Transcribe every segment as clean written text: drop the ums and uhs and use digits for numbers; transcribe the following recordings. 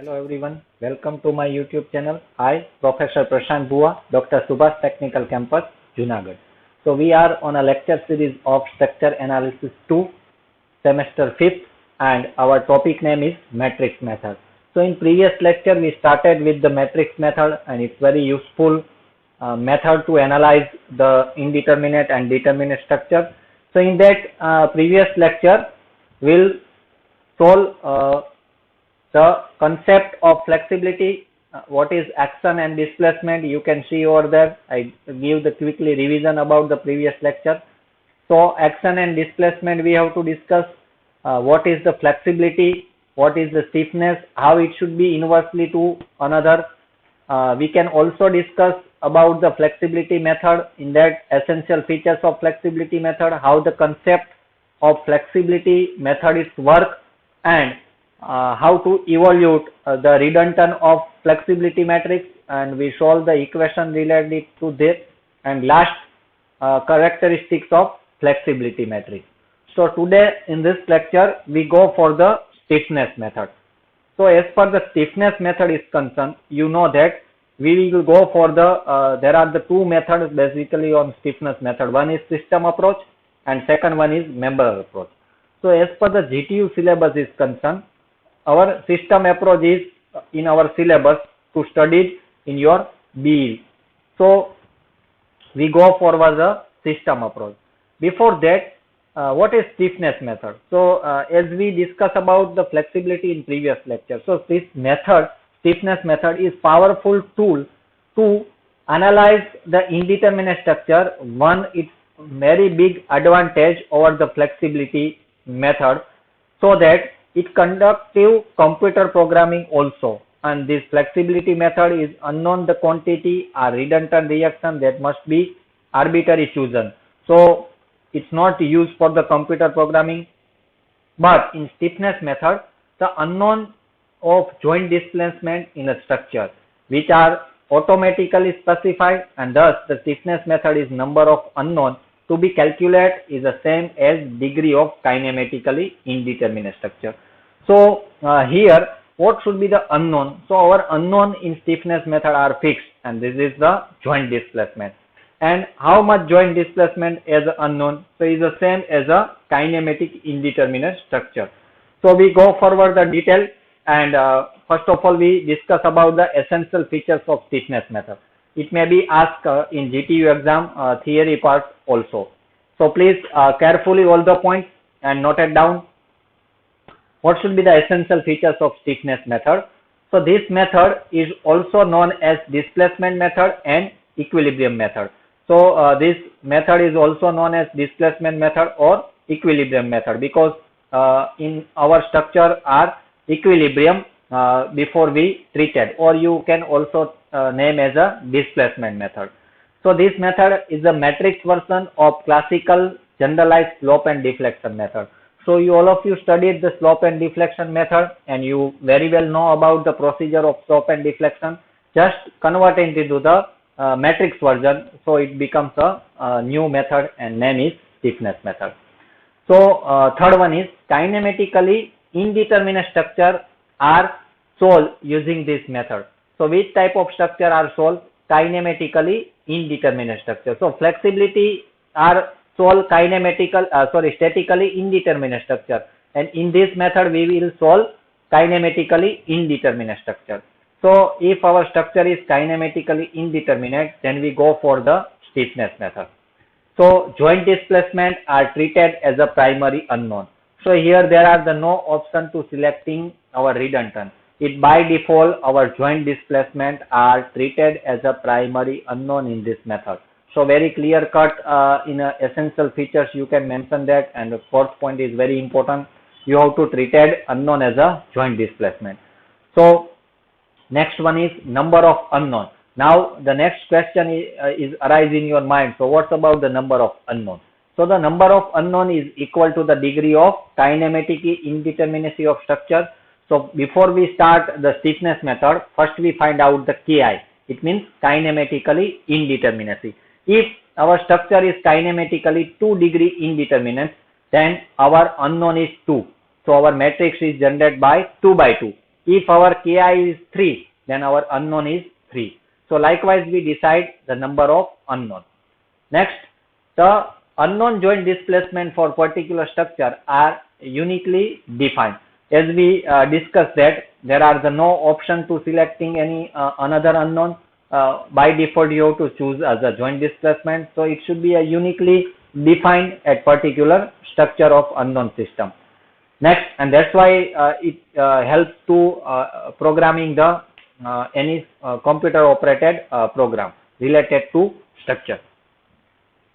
Hello everyone, welcome to my YouTube channel. I, Professor Prashant Bua, Dr. Subhash Technical Campus, Junagadh. So we are on a lecture series of Structure Analysis 2, semester 5th, and our topic name is Matrix Method. So in previous lecture we started with the matrix method, and it's very useful method to analyze the indeterminate and determinate structure. So in that previous lecture we'll solve the concept of flexibility, what is action and displacement. You can see over there, I give the quickly revision about the previous lecture. So action and displacement we have to discuss, what is the flexibility, what is the stiffness, how it should be inversely to another. We can also discuss about the flexibility method, in that essential features of flexibility method, how the concept of flexibility method is work, and how to evaluate the redundant of flexibility matrix, and we solve the equation related to this, and last characteristics of flexibility matrix. So today in this lecture we go for the stiffness method. So as per the stiffness method is concerned, you know that we will go for the there are the two methods basically on stiffness method. One is system approach and second one is member approach. So as per the GTU syllabus is concerned, our system approach is in our syllabus to study in your BE. So we go for the system approach. Before that, what is stiffness method? So as we discuss about the flexibility in previous lecture, so this method, stiffness method, is powerful tool to analyze the indeterminate structure. One, it's very big advantage over the flexibility method, so that it conductive computer programming also, and this flexibility method is unknown the quantity or redundant reaction that must be arbitrary chosen. So it's not used for the computer programming. But in stiffness method, the unknown of joint displacement in a structure, which are automatically specified, and thus the stiffness method is number of unknown to be calculated is the same as degree of kinematically indeterminate structure. So here what should be the unknown? So our unknown in stiffness method are fixed, and this is the joint displacement. And how much joint displacement as unknown? So is the same as a kinematic indeterminate structure. So we go forward the detail, and first of all we discuss about the essential features of stiffness method. It may be asked in GTU exam theory part also. So please carefully all the points and note it down. What should be the essential features of stiffness method? So this method is also known as displacement method and equilibrium method. So this method is also known as displacement method or equilibrium method, because in our structure are equilibrium before we treated, or you can also name as a displacement method. So this method is a matrix version of classical generalized slope and deflection method. So you all of you studied the slope and deflection method, and you very well know about the procedure of slope and deflection. Just convert it into the matrix version, so it becomes a new method, and name is stiffness method. So third one is kinematically indeterminate structure are solved using this method. So which type of structure are solved? Kinematically indeterminate structure. So flexibility are solve statically indeterminate structure, and in this method we will solve kinematically indeterminate structure. So if our structure is kinematically indeterminate, then we go for the stiffness method. So joint displacement are treated as a primary unknown. So here there are no option to selecting our redundant. It by default our joint displacement are treated as a primary unknown in this method. So very clear cut in essential features you can mention that, and the fourth point is very important. You have to treat it unknown as a joint displacement. So next one is number of unknown. Now the next question is arise in your mind. So what's about the number of unknown? So the number of unknown is equal to the degree of kinematic indeterminacy of structure. So before we start the stiffness method, first we find out the Ki. It means kinematically indeterminacy. If our structure is kinematically 2 degree indeterminate, then our unknown is 2. So our matrix is generated by 2 by 2. If our Ki is 3, then our unknown is 3. So likewise, we decide the number of unknown. Next, the unknown joint displacement for particular structure are uniquely defined. As we discussed that there are no option to selecting any another unknown. By default, you have to choose as a joint displacement. So it should be a uniquely defined at particular structure of unknown system. Next, and that's why it helps to programming the any computer operated program related to structure.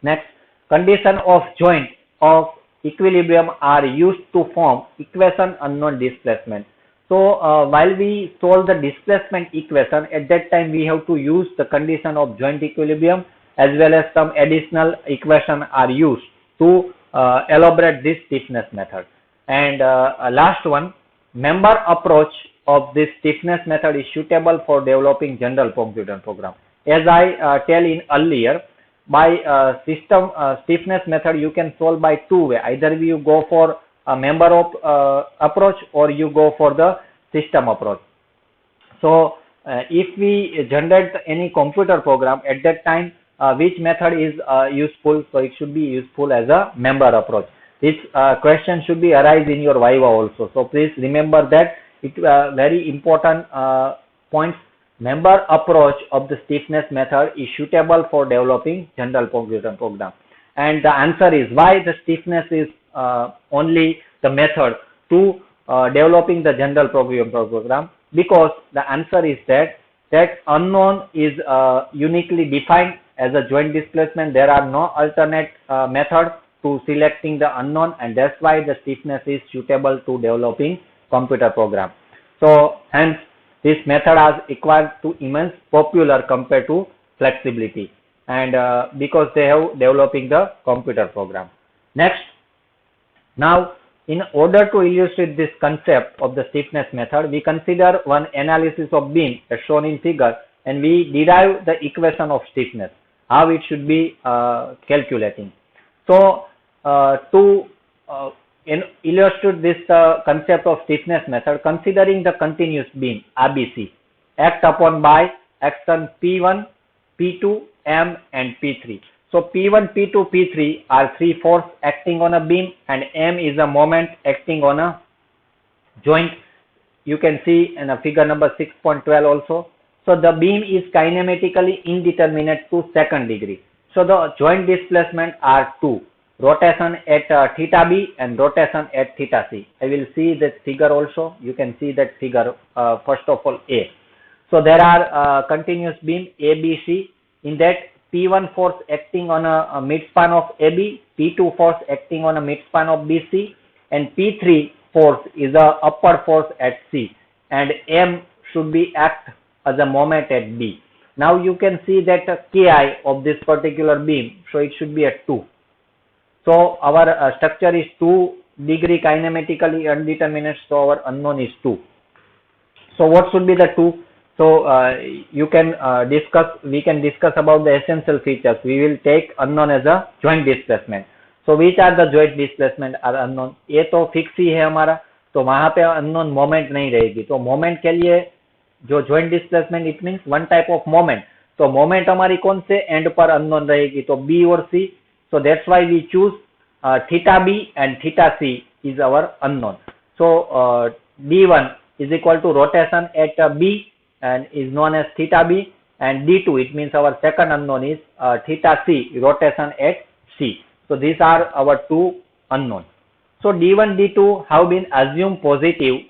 Next, condition of joint of equilibrium are used to form equation unknown displacement. So while we solve the displacement equation, at that time we have to use the condition of joint equilibrium, as well as some additional equation are used to elaborate this stiffness method. And last one, member approach of this stiffness method is suitable for developing general computer program. As I tell in earlier, by system stiffness method you can solve by two way. Either you go for a member of approach, or you go for the system approach. So if we generate any computer program, at that time which method is useful? So it should be useful as a member approach. This question should be arise in your Viva also. So please remember that it very important points. Member approach of the stiffness method is suitable for developing general computer program. And the answer is why the stiffness is only the method to developing the general computer program, because the answer is that unknown is uniquely defined as a joint displacement. There are no alternate method to selecting the unknown, and that's why the stiffness is suitable to developing computer program. So hence this method has acquired to immense popular compared to flexibility, and because they have developing the computer program. Next, now in order to illustrate this concept of the stiffness method, we consider one analysis of beam as shown in figure, and we derive the equation of stiffness, how it should be calculating. So to illustrate this concept of stiffness method, considering the continuous beam ABC act upon by action P1, P2, M and P3. So P1, P2, P3 are three forces acting on a beam, and M is a moment acting on a joint. You can see in a figure number 6.12 also. So the beam is kinematically indeterminate to second degree. So the joint displacement are two, rotation at theta B and rotation at theta C. I will see that figure also. You can see that figure first of all A. So there are continuous beam ABC. In that, P1 force acting on a midspan of AB, P2 force acting on a midspan of BC, and P3 force is a upper force at C, and M should be act as a moment at B. Now you can see that Ki of this particular beam, so it should be at 2. So our structure is 2 degree kinematically indeterminate, so our unknown is 2. So what should be the 2? So we can discuss about the essential features. We will take unknown as a joint displacement. So which are the joint displacement are unknown? ये तो fix ही है हमारा, तो वहां पे unknown moment नहीं रहेगी. तो moment के लिए जो joint displacement it means one type of moment. तो moment हमारी कौन से end पर unknown रहेगी? तो B और C. So that's why we choose theta B and theta C is our unknown. So D1 is equal to rotation at B and is known as theta B, and D2 it means our second unknown is theta C, rotation at C. So these are our two unknowns. So D1, D2 have been assumed positive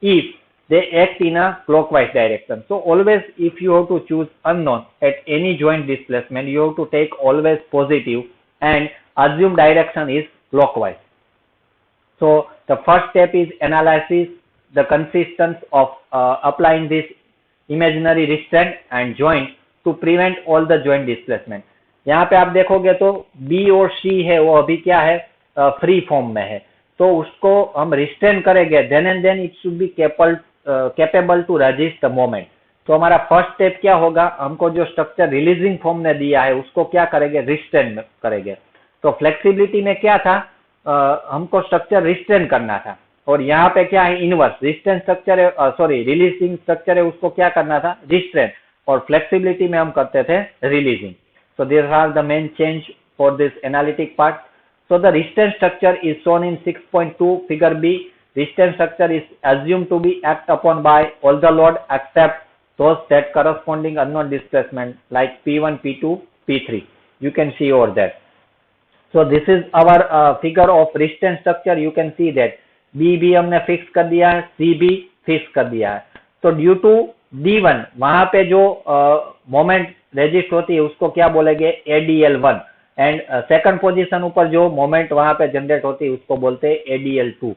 if they act in a clockwise direction. So always if you have to choose unknown at any joint displacement, you have to take always positive and assume direction is clockwise. So the first step is analysis the consistence of applying this imaginary restraint and joint to prevent all the joint displacement. यहाँ पे आप देखोगे तो B और C है वो अभी क्या है फ्री फॉर्म में है, तो उसको हम रिस्ट्रेन करेंगे, then and then it should be capable to resist the moment. तो हमारा फर्स्ट स्टेप क्या होगा, हमको जो स्ट्रक्चर रिलीजिंग फॉर्म ने दिया है उसको क्या करेंगे, रिस्ट्रेन करेंगे. तो फ्लेक्सिबिलिटी में क्या था, हमको स्ट्रक्चर रिस्ट्रेन करना था, और यहाँ पे क्या है इनवर्स, रेजिस्टेंस स्ट्रक्चर है, सॉरी रिलीजिंग स्ट्रक्चर है, उसको क्या करना था रिस्ट्रेन, और फ्लेक्सिबिलिटी में हम करते थे releasing. So this are the main change for this analytic part. So the resistance structure is shown in 6.2 figure B. Resistance structure is assumed to be act upon by all the load except those that corresponding unknown displacement like P1, P2, P3. You can see over that. So this is our figure of resistance structure. You can see that B भी हमने fix कर दिया है, C भी fix कर दिया है. तो ड्यू टू D1 वहां पे जो मोमेंट रेजिस्ट होती है उसको क्या बोलेंगे ADL1, एंड सेकंड पोजीशन ऊपर जो मोमेंट वहां पे जनरेट होती है उसको बोलते हैं ADL2.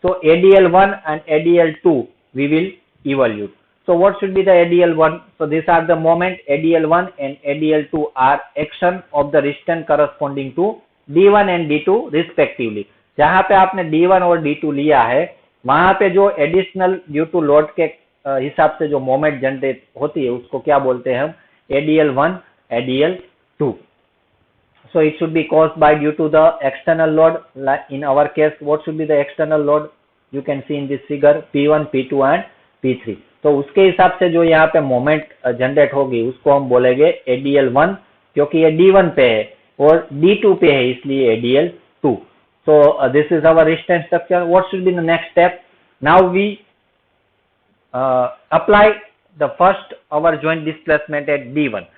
So ADL1 and ADL2 we will evaluate. So what should be the ADL1? So these are the moment. ADL1 and ADL2 are action of the resistance corresponding to D1 and D2 respectively. जहां पे आपने D1 और D2 लिया है वहां पे जो additional due to load के हिसाब से जो मोमेंट जनरेट होती है उसको क्या बोलते हैं हम ADL1, ADL2. So it should be caused by due to the external load. Like in our case, what should be the external load? You can see in this figure P1, P2 and P3. तो उसके हिसाब से जो यहाँ पे moment generate होगी उसको हम बोलेंगे ADL1 क्योंकि ये D1 पे है और D2 पे है इसलिए ADL2. So this is our resistance structure. What should be the next step? Now we apply the first our joint displacement at D1.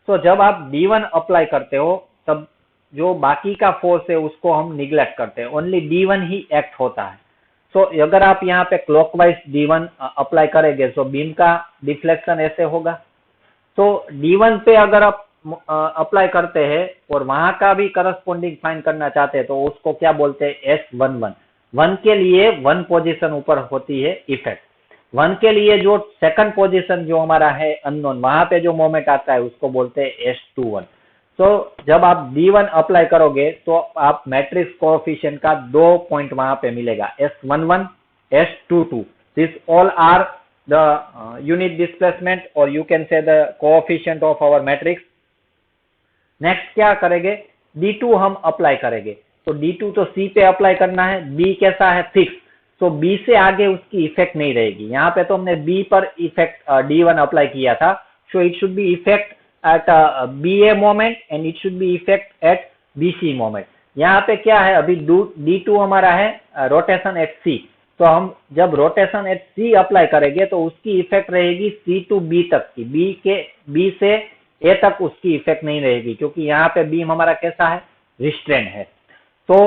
So जब आप D1 अप्लाई करते हो तब जो बाकी का फोर्स है उसको हम निग्लेक्ट करते हैं, ओनली D1 ही एक्ट होता है. सो अगर आप यहाँ पे क्लॉकवाइज D1 अप्लाई करेंगे तो बीम का डिफ्लेक्शन ऐसे होगा. तो D1 पे अगर आप अप्लाई करते हैं और वहां का भी करस्पॉन्डिंग फाइंड करना चाहते हैं तो उसको क्या बोलते हैं S11. 1 के लिए 1 पोजीशन ऊपर होती है इफेक्ट. 1 के लिए जो सेकंड पोजीशन जो हमारा है अननोन वहां पे जो मोमेंट आता है उसको बोलते हैं S21. तो जब आप D1 अप्लाई करोगे तो आप मैट्रिक्स कोएफिशिएंट का 2 पॉइंट वहां पे मिलेगा S11, S22. This all are the unit displacement और you can say the coefficient of our matrix. Next क्या करेंगे D2 हम अप्लाई करेंगे. तो D2 तो C पे अप्लाई करना है, B कैसा है फिक्स, तो B से आगे उसकी इफेक्ट नहीं रहेगी. यहाँ पे तो हमने B पर इफेक्ट D1 अप्लाई किया था, so it should be effect at BA moment and it should be effect at BC moment. यहाँ पे क्या है अभी D2 हमारा है रोटेशन एट C. तो हम जब रोटेशन एट C अप्लाई करेंगे तो उसकी इफेक्ट रहेगी C to B तक की, B से A तक उसकी इफेक्ट नहीं रहेगी क्योंकि यहाँ पे बीम हमारा कैसा है रिस्ट्रेन है. तो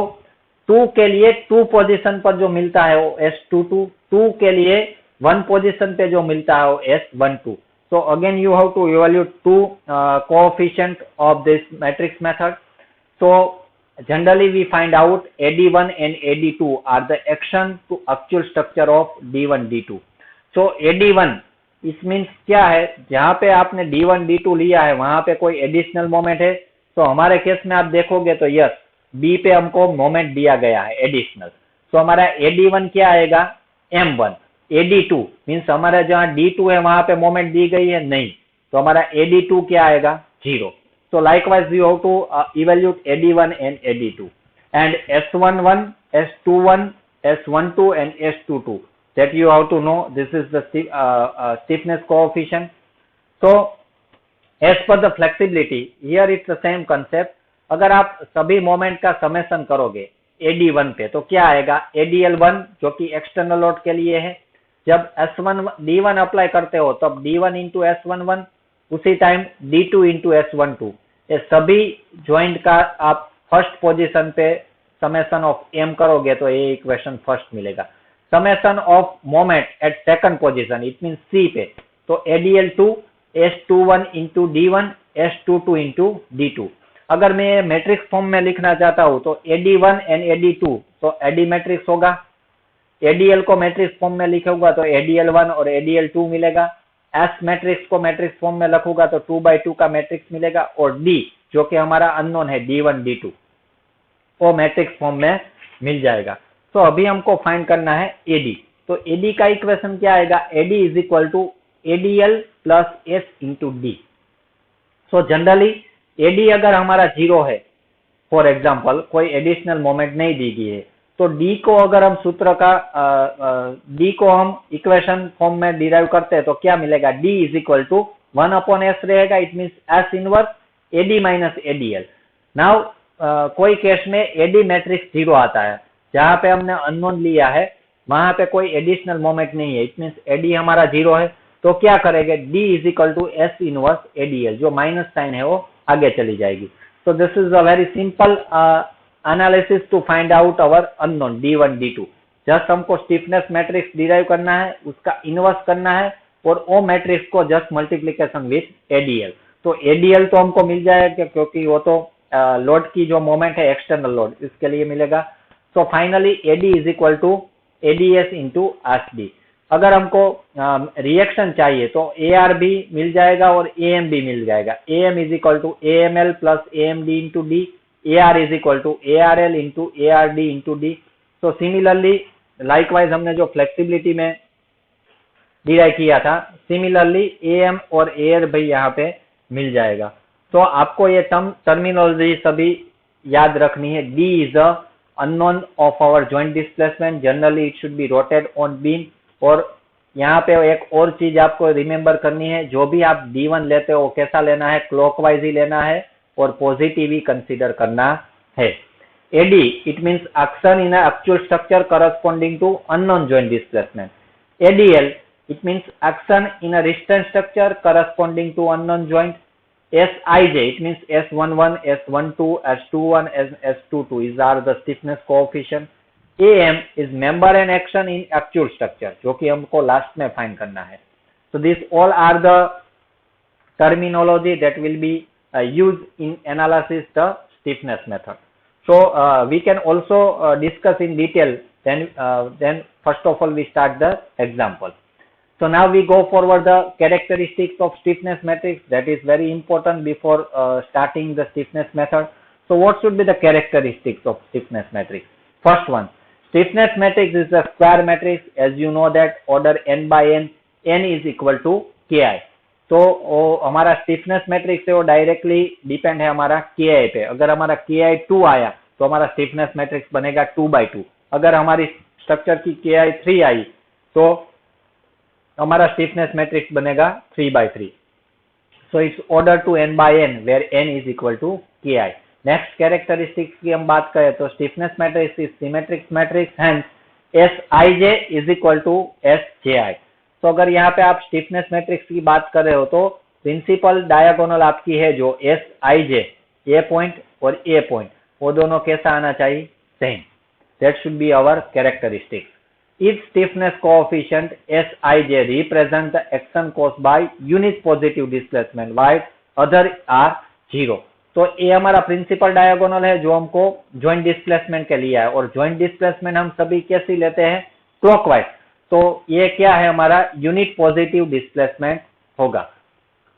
2 के लिए 2 पोजीशन पर जो मिलता है वो S22, 2 के लिए 1 पोजीशन पे जो मिलता है वो S12. So again you have to evaluate 2 coefficient of this matrix method. So generally we find out AD1 and AD2 are the action to actual structure of D1, D2. So AD1 इस means क्या है जहाँ पे आपने D1, D2 लिया है वहां पे कोई एडिशनल मोमेंट है. तो हमारे केस में आप देखोगे तो यस B पे हमको मोमेंट दिया गया है एडिशनल. तो हमारा AD1 क्या आएगा M1. AD2 मीन्स हमारा जहाँ D2 है वहां पे मोमेंट दी गई है नहीं, तो हमारा AD2 क्या आएगा 0. So likewise we have to evaluate AD1 and AD2 and S11, S21, S12 and S22 that you have to know. This is the stiffness coefficient. So as per the flexibility here it's the same concept. अगर आप सभी moment का summation करोगे AD1 पे तो क्या आएगा ADL1 जो कि एक्सटर्नल लोड के लिए है. जब D1 अप्लाई करते हो तब D1 into S11 उसी टाइम D2 into S12. ये सभी ज्वाइंट का आप फर्स्ट पोजीशन पे समेशन ऑफ M करोगे तो ये इक्वेशन फर्स्ट मिलेगा. Summation of moment at second position it mean C पे तो ADL2 S21 into D1, S22 into D2. अगर मैं मैट्रिक्स फॉर्म में लिखना चाहता हूं तो AD1 and AD2 तो AD मैट्रिक्स होगा. ADL को मैट्रिक्स फॉर्म में लिखूंगा तो ADL1 और ADL2 मिलेगा. S मैट्रिक्स को मैट्रिक्स फॉर्म में लिखूंगा तो 2x2 का मैट्रिक्स मिलेगा और D जो कि हमारा अननोन है D1, D2 वो मैट्रिक्स फॉर्म में मिल जाएगा. तो अभी हमको फाइंड करना है AD. तो AD का इक्वेशन क्या आएगा AD is equal to ADL plus S into D. So generally AD अगर हमारा 0 है, फॉर एग्जाम्पल कोई एडिशनल मोमेंट नहीं दी गई है, तो डी को अगर हम सूत्र का डी को हम इक्वेशन फॉर्म में डिराइव करते हैं तो क्या मिलेगा, D is equal to 1/s रहेगा, it means S inverse AD minus ADL. Now कोई केस में एडी मैट्रिक्स 0 आता है, जहां पे हमने अननोन लिया है वहां पे कोई एडिशनल मोमेंट नहीं है, इट मीन्स एडी हमारा 0 है, तो क्या करेंगे, D is equal to S inverse ADL, जो माइनस साइन है वो आगे चली जाएगी। So this is a very simple analysis to find out our unknown D1, D2. Just हमको स्टिफनेस मैट्रिक्स डिराइव करना है, उसका इनवर्स करना है और वो मैट्रिक्स को जस्ट मल्टीप्लीकेशन विथ एडीएल। तो एडीएल तो हमको मिल जाएगा क्योंकि वो तो लोड की जो मोमेंट है एक्सटर्नल लोड इसके लिए मिलेगा। So finally AD is equal to ADS into SD. अगर हमको रिएक्शन चाहिए तो AR भी मिल जाएगा और AM भी मिल जाएगा। AM is equal to AML प्लस AMD into D, AR is equal to ARL into ARD into D. तो सिमिलरली लाइकवाइज हमने जो फ्लेक्सिबिलिटी में डिराइव किया था, सिमिलरली AM और AR भी यहाँ पे मिल जाएगा। तो आपको ये टर्मिनोलॉजी सभी याद रखनी है। D is a unknown of our joint displacement, generally it should be rotated on beam. और यहाँ पे एक और चीज आपको रिमेम्बर करनी है, जो भी आप D1 लेते हो वो कैसा लेना है, क्लॉकवाइज ही लेना है और पॉजिटिव ही कंसीडर करना है। AD it means action in actual structure corresponding to unknown joint displacement. ADL it means action in a resistant structure corresponding to unknown joint. SIJ it means S11, S12, S21, S22 is are the stiffness coefficient. AM is member and action in actual structure, जो कि हमको last में find करना है। So these all are the terminology that will be used in analysis the stiffness method. So we can also discuss in detail. Then first of all we start the example. So now we go forward the characteristics of stiffness matrix. That is very important before starting the stiffness method. So what should be the characteristics of stiffness matrix? First one, stiffness matrix is a square matrix. As you know that order n by n, n is equal to ki. तो हमारा stiffness matrix है वो directly depend है हमारा ki पे। अगर हमारा ki 2 आया तो हमारा stiffness matrix बनेगा 2/2। अगर हमारी स्ट्रक्चर की ki 3 आई तो हमारा स्टिफनेस मैट्रिक्स बनेगा 3/3। So it's order to n by n where n is equal to ki। Next characteristics की हम बात करें तो stiffness matrix is symmetric matrix, hence Sij is equal to Sji। तो अगर यहाँ पे आप स्टिफनेस मैट्रिक्स की बात कर रहे हो तो प्रिंसिपल डायगोनल आपकी है जो Sij, ए पॉइंट और ए पॉइंट, वो दोनों कैसा आना चाहिए, same. That should be our characteristics. If stiffness coefficient Sij represent the action caused by unit positive displacement, while other are 0. तो ये हमारा प्रिंसिपल डायगोनल है जो हमको जॉइंट डिस्प्लेसमेंट के लिए है, और जॉइंट डिस्प्लेसमेंट हम सभी कैसे लेते हैं, क्लॉकवाइज। तो ये क्या है, हमारा यूनिट पॉजिटिव डिस्प्लेसमेंट होगा।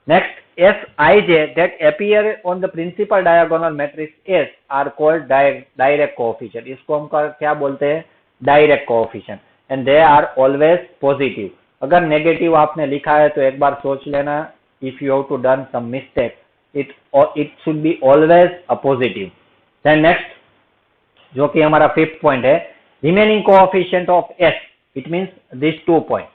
Next, Sij that appear on the principal diagonal matrix S are called direct coefficient. इसको हम क्या बोलते हैं, direct coefficient, and they are always positive. अगर नेगेटिव आपने लिखा है तो एक बार सोच लेना, if you have to done some mistake, it should be always a positive. Then next, जो कि हमारा फिफ्थ पॉइंट है, remaining coefficient of S, it means this 2 point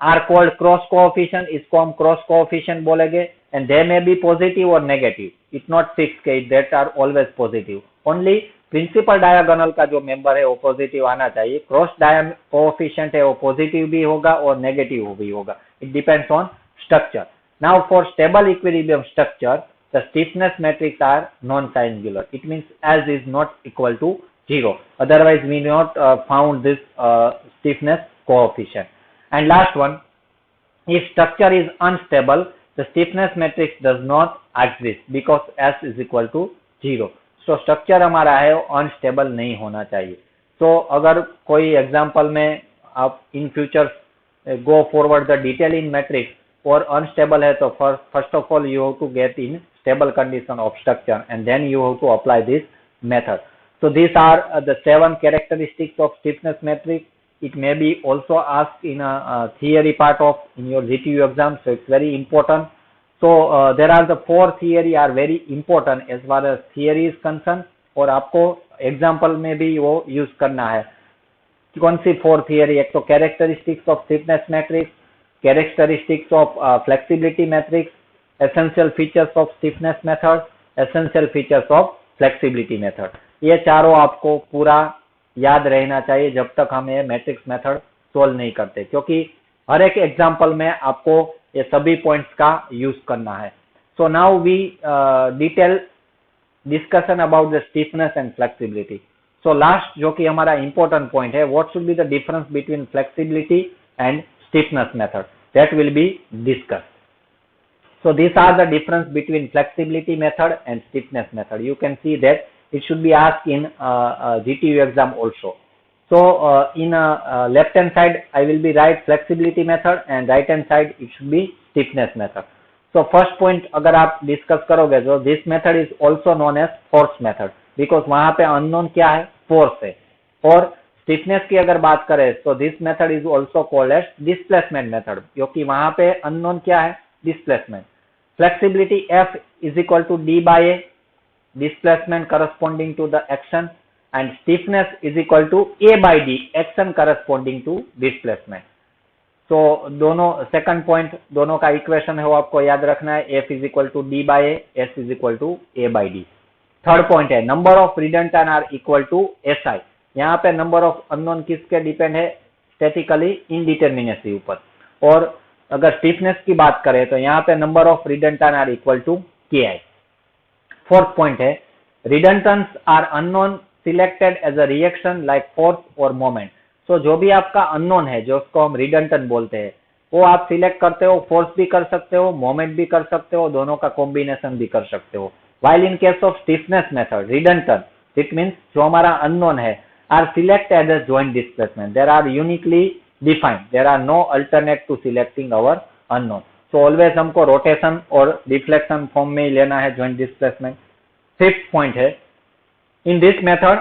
are called cross coefficient. इसको हम क्रॉस कोएफिशिएंट बोलेंगे, and they may be positive और negative, it not fix के that are always positive. Only principal diagonal का जो member है वो positive आना चाहिए। क्रॉस कोएफिशिएंट है वो पॉजिटिव भी होगा और नेगेटिव भी होगा, it depends on structure. Now for stable equilibrium structure the stiffness matrix are non triangular, it means S is not equal to 0, otherwise we not found this stiffness coefficient. And last one, if structure is unstable the stiffness matrix does not exist because S is equal to 0. तो structure हमारा है वो unstable नहीं होना चाहिए। तो अगर कोई एग्जांपल में आप in future go forward the detail in matrix और अनस्टेबल है तो first of all you have to get in stable condition of structure and then you have to apply this method. So these are the 7 characteristics of stiffness matrix. It may be also asked in a theory part of in your GTU exam, so it's very important. So there are the 4 theory are very important as far as theory is concerned, और आपको example में भी वो use करना है। कौन सी 4 theory? एक तो characteristics of stiffness matrix, characteristics of flexibility matrix, essential features of stiffness method, essential features of flexibility method. ये चारों आपको पूरा याद रहना चाहिए जब तक हम ये मैट्रिक्स मेथड सोल्व नहीं करते, क्योंकि हर एक एग्जाम्पल में आपको ये सभी पॉइंट्स का यूज करना है। So now we detail discussion about the stiffness and flexibility. So last जो कि हमारा इंपॉर्टेंट पॉइंट है, what should be the difference between flexibility and stiffness method, that will be discussed. So these are the difference between flexibility method and stiffness method. You can see that it should be asked in GTU exam also. So in left hand side I will be write flexibility method and right hand side it should be stiffness method. So first point अगर आप discuss करोगे तो this method is also known as force method because वहाँ पे unknown क्या है? force है। और stiffness की अगर बात करें तो this method is also called as displacement method, क्योंकि वहाँ पे unknown क्या है? displacement. Flexibility F is equal to D by A, displacement corresponding to the action, and stiffness is equal to A by D, action corresponding to displacement. So दोनों second point दोनों का equation है वो आपको याद रखना है, F is equal to D by A, S is equal to A by D. Third point है number of redundant are equal to SI। यहाँ पे नंबर ऑफ अननोन किसके डिपेंड है? स्टैटिकली इनडिटरमिनेसी ऊपर। और अगर स्टिफनेस की बात करें तो यहाँ पे number of redundant are equal to KI। Fourth point है redundants are unknown selected as a reaction like force और मोमेंट। सो जो भी आपका अननोन है जो उसको हम रिडंडेंट बोलते हैं वो आप सिलेक्ट करते हो, फोर्स भी कर सकते हो, मोमेंट भी कर सकते हो, दोनों का कॉम्बिनेशन भी कर सकते हो। While in case of stiffness method, redundant, it means जो हमारा unknown है are selected as joint displacement. There are uniquely defined. There are no alternate to selecting our unknown. So always हमको rotation और deflection form में ही लेना है joint displacement. Fifth point है in this method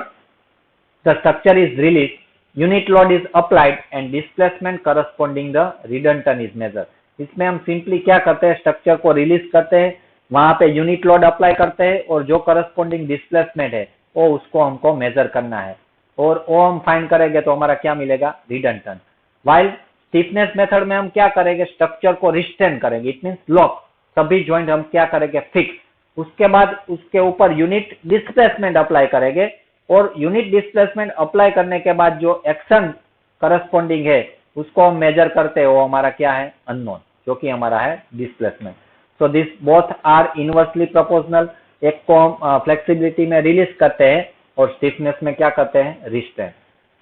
the structure is released, unit load is applied and displacement corresponding the redundant is measured. इसमें हम simply क्या करते हैं? स्ट्रक्चर को रिलीज करते हैं, वहां पे यूनिट लोड अप्लाई करते हैं और जो करस्पॉन्डिंग डिस्प्लेसमेंट है वो उसको हमको मेजर करना है और वो हम फाइंड करेंगे तो हमारा क्या मिलेगा? रिडंडेंट। वाइल स्टिफनेस मेथड में हम क्या करेंगे? स्ट्रक्चर को रिस्ट्रेन करेंगे, इट मींस लॉक, सभी जॉइंट हम क्या करेंगे? फिक्स। उसके बाद उसके ऊपर यूनिट डिस्प्लेसमेंट अप्लाई करेंगे और यूनिट डिस्प्लेसमेंट अप्लाई करने के बाद जो एक्शन करस्पॉन्डिंग है उसको हम मेजर करते हैं, वो हमारा क्या है? अननोन, जो कि हमारा है displacement. So this both are inversely proportional. एक को हम फ्लेक्सिबिलिटी में रिलीज करते हैं और स्टिफनेस में क्या करते हैं? रिस्ट्रेन।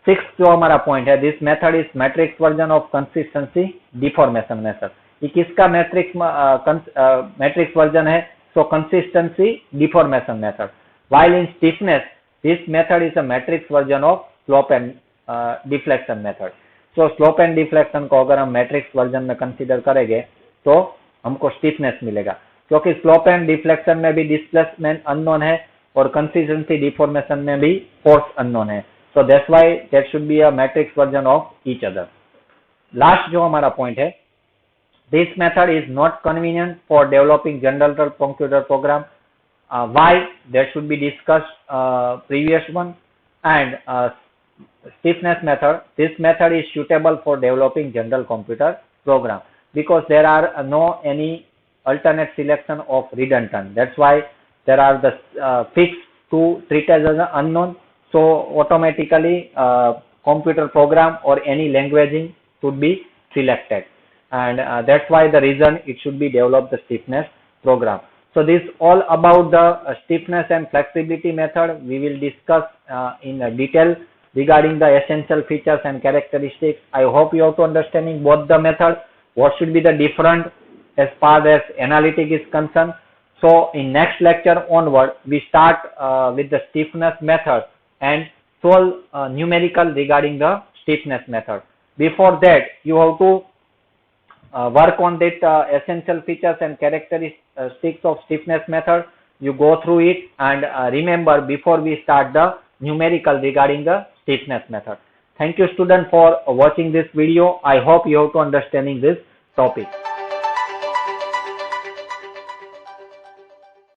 सिक्स जो हमारा पॉइंट है, this method is matrix version of consistency deformation method. ये किसका मैट्रिक्स वर्जन है? सो consistency deformation method. While in stiffness this method is a matrix version of slope and deflection method. So slope and deflection को अगर हम matrix version में consider करेंगे तो हमको स्टिफनेस मिलेगा, क्योंकि स्लोप एंड डिफ्लेक्शन में भी डिस्प्लेसमेंट अननोन है और कंसिस्टेंसी डिफॉर्मेशन में भी फोर्स अननोन है। So that's why that should be a matrix version of each other. Last जो हमारा पॉइंट है, this method is not convenient for developing general computer program. Why that should be discussed previous one. And stiffness method, this method is suitable for developing general computer program because there are no any alternate selection of redundant. That's why there are the fixed to treat as an unknown. So automatically computer program or any languaging should be selected, and that's why the reason it should be developed the stiffness program. So this all about the stiffness and flexibility method. We will discuss in detail regarding the essential features and characteristics. I hope you have to understanding both the method, what should be the different as far as analytic is concerned. So in next lecture onward, we start with the stiffness method and solve numerical regarding the stiffness method. Before that, you have to work on that essential features and characteristics of stiffness method. You go through it and remember before we start the numerical regarding the stiffness method. Thank you student for watching this video. I hope you have to understanding this topic.